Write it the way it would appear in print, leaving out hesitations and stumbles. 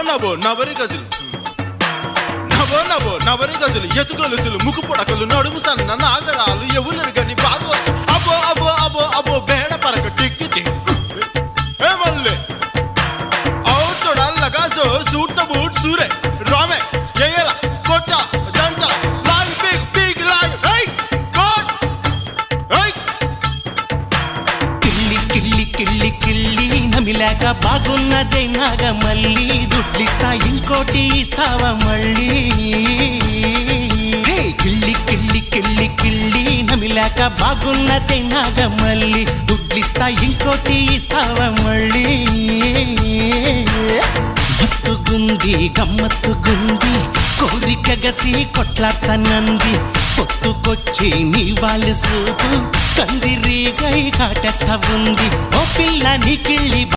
నవో నవరి గజులు నవో నవో నవరి గజులు ఎతుగొలుసులు ముక్కు పొడకలు నడుము సన్న నాగరాలు ఎవరు గని బాగో అబో అబో అబో అబో బేడ పరక టిక్కి ఏ మల్లె ఔతొడల్లగా జో సూట్ బూట్ సూరే రామే ఎయల కొట్ట దంచ లాగ్ బిగ్ బిగ్ లాగ్ హై కోట్ హై కిల్లి కిల్లి కిల్లి కిల్లి నమిలాక బాగున్నదే నాగమల్లి దుడ్లిస్తా ఇంకోటి ఇస్తావా మళ్ళీ హే కిల్లి కిల్లి కిల్లి కిల్లి నమిలాక బాగున్నదే నాగమల్లి దుడ్లిస్తా ఇంకోటి ఇస్తావా మళ్ళీ మత్తుగుంది గమ్మత్తుగుంది కోరిక గసి కొట్లాడతానంది పొత్తుకొచ్చి నీ వాళ్ళు సూపు కందిరీగై కాటేస్తా ఉంది ఓ పిల్ల నీ కిళ్ళి